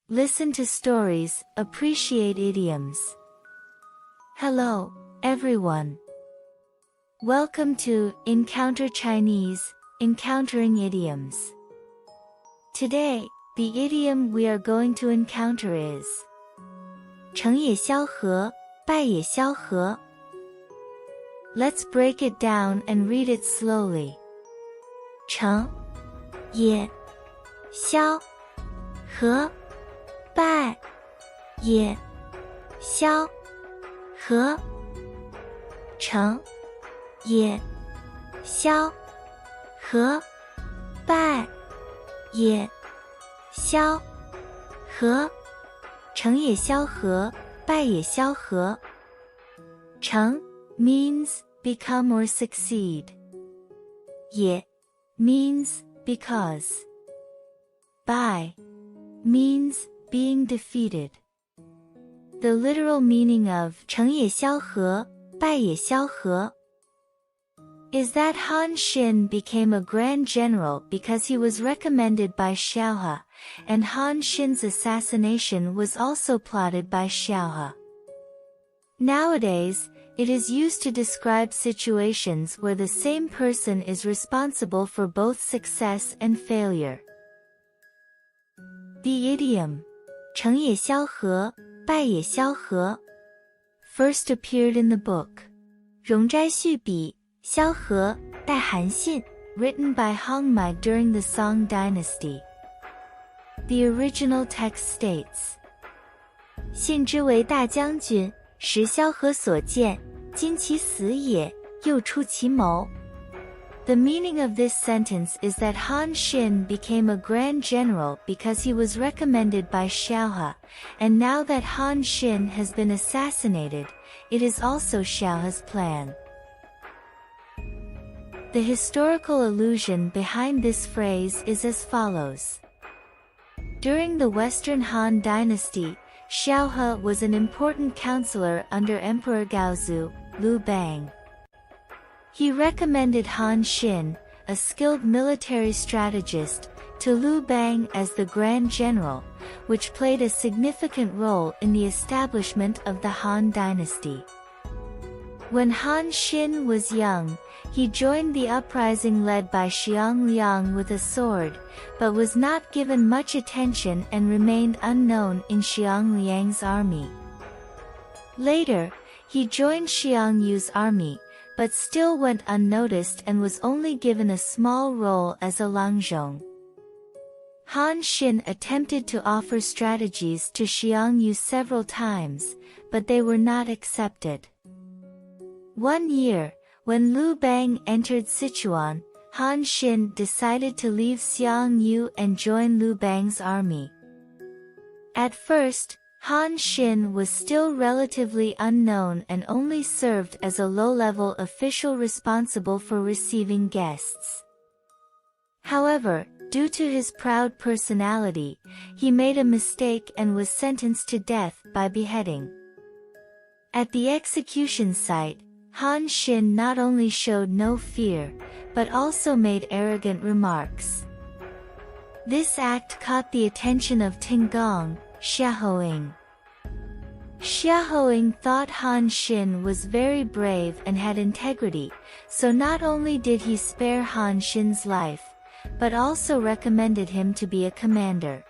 Listen to stories, appreciate idioms. Hello, everyone. Welcome to Encounter Chinese, Encountering Idioms. Today, the idiom we are going to encounter is 成也萧何，败也萧何. Let's break it down and read it slowly. 成也萧何败也萧何成也萧何败也萧何成也萧何败也萧何成 means become or succeed. 也 means because. 败 means being defeated. The literal meaning of 成也萧何败也萧何 is that Han Xin became a grand general because he was recommended by Xiao He, and Han Xin's assassination was also plotted by Xiao He. Nowadays, it is used to describe situations where the same person is responsible for both success and failure. The idiom 成也萧何败也萧何 first appeared in the book 容斋续笔萧何代韩信 written by Hong Mai during the Song dynasty. The original text states 信之为大将军时萧何所见今其死也又出其谋. The meaning of this sentence is that Han Xin became a grand general because he was recommended by Xiao He, and now that Han Xin has been assassinated, it is also Xiao He's plan. The historical allusion behind this phrase is as follows. During the Western Han dynasty, Xiao He was an important counselor under Emperor Gaozu, Liu Bang. He recommended Han Xin, a skilled military strategist, to Liu Bang as the Grand General, which played a significant role in the establishment of the Han dynasty. When Han Xin was young, he joined the uprising led by Xiang Liang with a sword, but was not given much attention and remained unknown in Xiang Liang's army. Later, he joined Xiang Yu's army, but still went unnoticed and was only given a small role as a Langzhong. Han Xin attempted to offer strategies to Xiang Yu several times, but they were not accepted. One year, when Liu Bang entered Sichuan, Han Xin decided to leave Xiang Yu and join Liu Bang's army. At first, Han Xin was still relatively unknown and only served as a low-level official responsible for receiving guests. However, due to his proud personality, he made a mistake and was sentenced to death by beheading. At the execution site, Han Xin not only showed no fear, but also made arrogant remarks. This act caught the attention of Tinggong, Xiao He. Xiao He thought Han Xin was very brave and had integrity, so not only did he spare Han Xin's life, but also recommended him to be a commander.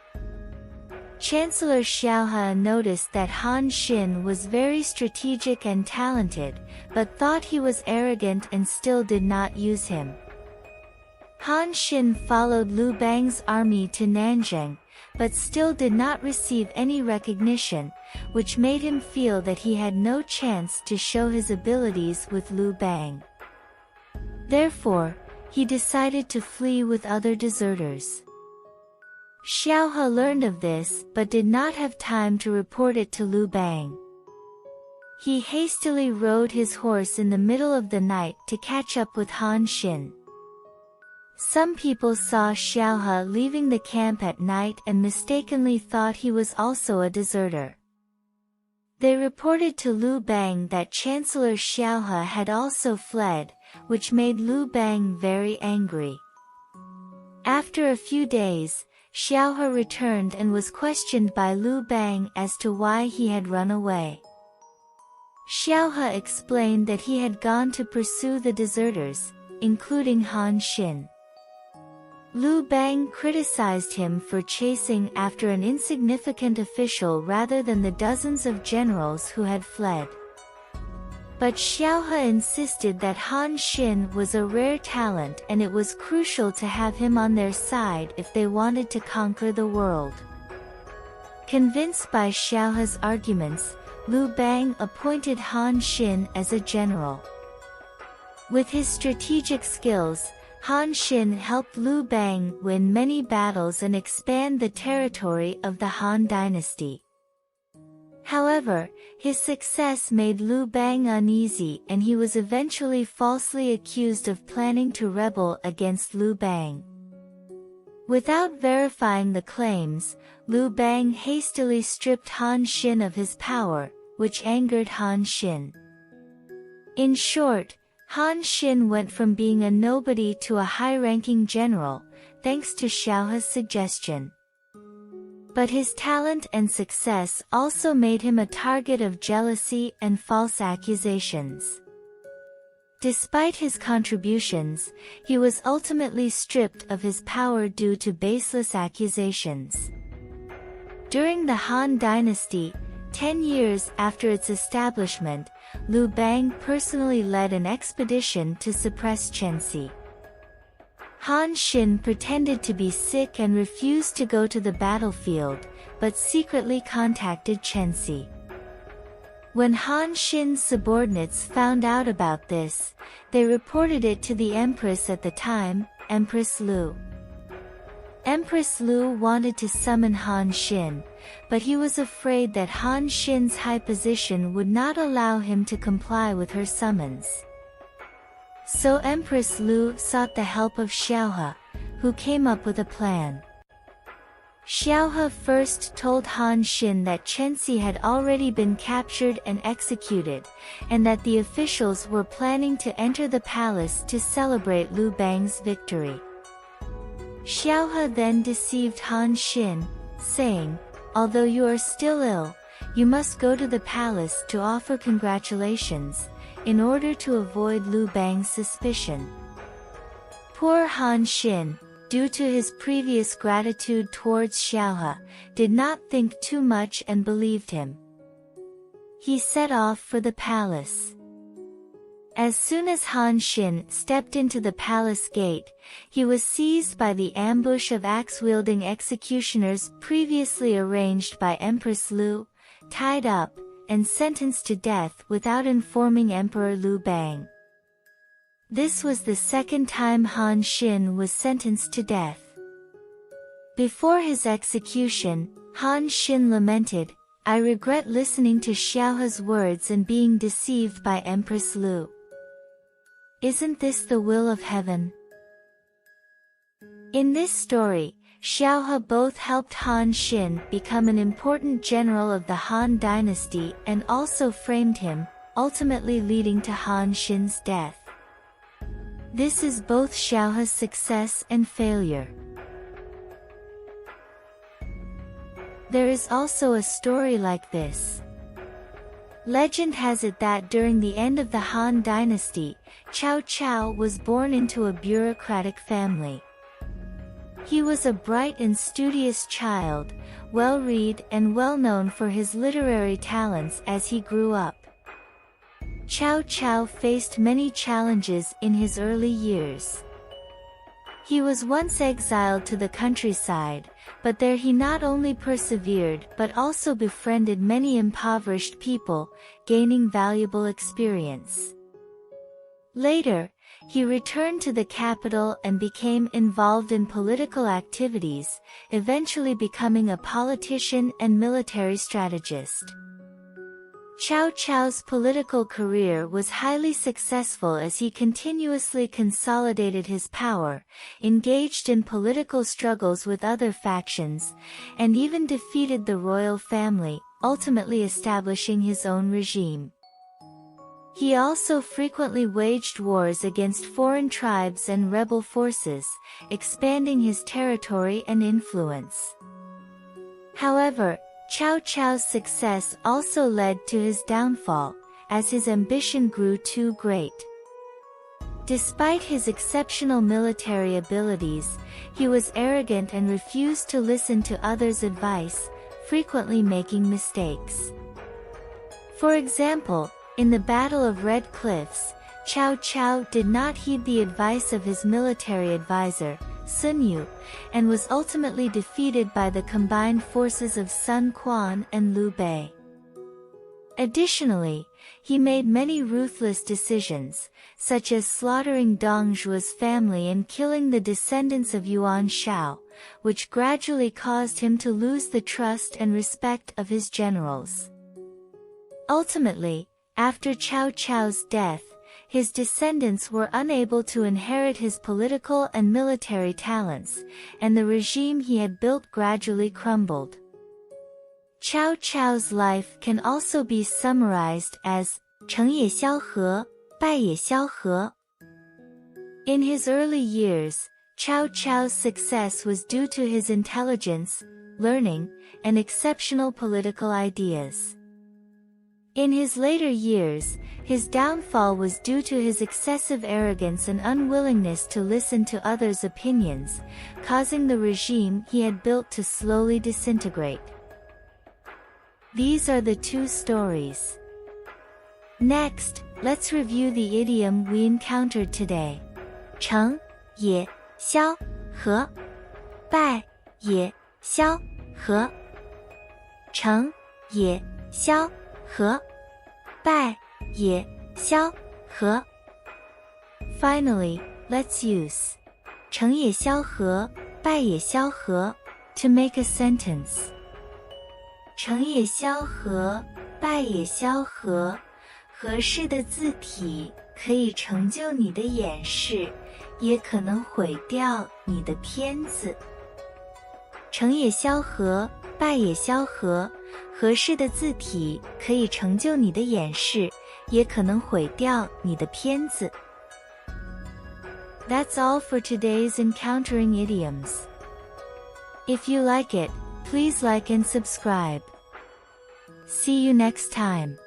Chancellor Xiao He noticed that Han Xin was very strategic and talented, but thought he was arrogant and still did not use him. Han Xin followed Liu Bang's army to Nanjing, but still did not receive any recognition, which made him feel that he had no chance to show his abilities with Liu Bang. Therefore, he decided to flee with other deserters. Xiao He learned of this but did not have time to report it to Liu Bang. He hastily rode his horse in the middle of the night to catch up with Han Xin. Some people saw Xiao He leaving the camp at night and mistakenly thought he was also a deserter. They reported to Liu Bang that Chancellor Xiao He had also fled, which made Liu Bang very angry. After a few days, Xiao He returned and was questioned by Lu Bang as to why he had run away. Xiao He explained that he had gone to pursue the deserters, including Han Xin. Lu Bang criticized him for chasing after an insignificant official rather than the dozens of generals who had fled. But Xiao He insisted that Han Xin was a rare talent and it was crucial to have him on their side if they wanted to conquer the world. Convinced by Xiao He's arguments, Lu Bang appointed Han Xin as a general. With his strategic skills, Han Xin helped Lu Bang win many battles and expand the territory of the Han dynasty. However, his success made Lu Bang uneasy and he was eventually falsely accused of planning to rebel against Lu Bang. Without verifying the claims, Lu Bang hastily stripped Han Xin of his power, which angered Han Xin. In short, Han Xin went from being a nobody to a high-ranking general, thanks to Xiao He's suggestion. But his talent and success also made him a target of jealousy and false accusations. Despite his contributions, he was ultimately stripped of his power due to baseless accusations. During the Han dynasty, 10 years after its establishment, Lu Bang personally led an expedition to suppress Chenxi. Han Xin pretended to be sick and refused to go to the battlefield, but secretly contacted Chenxi. When Han Xin's subordinates found out about this, they reported it to the empress at the time, Empress Lu. Empress Lu wanted to summon Han Xin, but he was afraid that Han Xin's high position would not allow him to comply with her summons. So Empress Lu sought the help of Xiao He, who came up with a plan. Xiao He first told Han Xin that Chenxi had already been captured and executed, and that the officials were planning to enter the palace to celebrate Lu Bang's victory. Xiao He then deceived Han Xin, saying, "Although you are still ill, you must go to the palace to offer congratulations, in order to avoid Lu Bang's suspicion." Poor Han Xin, due to his previous gratitude towards Xiao He, did not think too much and believed him. He set off for the palace. As soon as Han Xin stepped into the palace gate, he was seized by the ambush of axe-wielding executioners previously arranged by Empress Lu, tied up, and sentenced to death without informing Emperor Lu Bang. This was the second time Han Xin was sentenced to death. Before his execution, Han Xin lamented, "I regret listening to Xiao He's words and being deceived by Empress Lu. Isn't this the will of heaven?" In this story, Xiao He both helped Han Xin become an important general of the Han dynasty and also framed him, ultimately leading to Han Xin's death. This is both Xiao He's success and failure. There is also a story like this. Legend has it that during the end of the Han dynasty, Cao Cao was born into a bureaucratic family. He was a bright and studious child, well-read and well-known for his literary talents as he grew up. Cao Cao faced many challenges in his early years. He was once exiled to the countryside, but there he not only persevered but also befriended many impoverished people, gaining valuable experience. Later, he returned to the capital and became involved in political activities, eventually becoming a politician and military strategist. Cao Cao's political career was highly successful as he continuously consolidated his power, engaged in political struggles with other factions, and even defeated the royal family, ultimately establishing his own regime. He also frequently waged wars against foreign tribes and rebel forces, expanding his territory and influence. However, Cao Cao's success also led to his downfall, as his ambition grew too great. Despite his exceptional military abilities, he was arrogant and refused to listen to others' advice, frequently making mistakes. For example, in the Battle of Red Cliffs, Cao Cao did not heed the advice of his military advisor, Sun Yu, and was ultimately defeated by the combined forces of Sun Quan and Liu Bei. Additionally, he made many ruthless decisions, such as slaughtering Dong Zhuo's family and killing the descendants of Yuan Shao, which gradually caused him to lose the trust and respect of his generals. Ultimately, after Cao Cao's death, his descendants were unable to inherit his political and military talents, and the regime he had built gradually crumbled. Cao Cao's life can also be summarized as 成也萧何，败也萧何. In his early years, Cao Cao's success was due to his intelligence, learning, and exceptional political ideas. In his later years, his downfall was due to his excessive arrogance and unwillingness to listen to others' opinions, causing the regime he had built to slowly disintegrate. These are the two stories. Next, let's review the idiom we encountered today. 成也萧何，败也萧何。成也萧何，败也萧何. Finally, let's use 成也萧何，败也萧何 to make a sentence. 成也萧何，败也萧何，合适的字体可以成就你的演示，也可能毁掉你的片子。成也萧何，败也萧何，合适的字体可以成就你的演示，也可能毁掉你的片子。That's all for today's Encountering Idioms. If you like it, please like and subscribe. See you next time.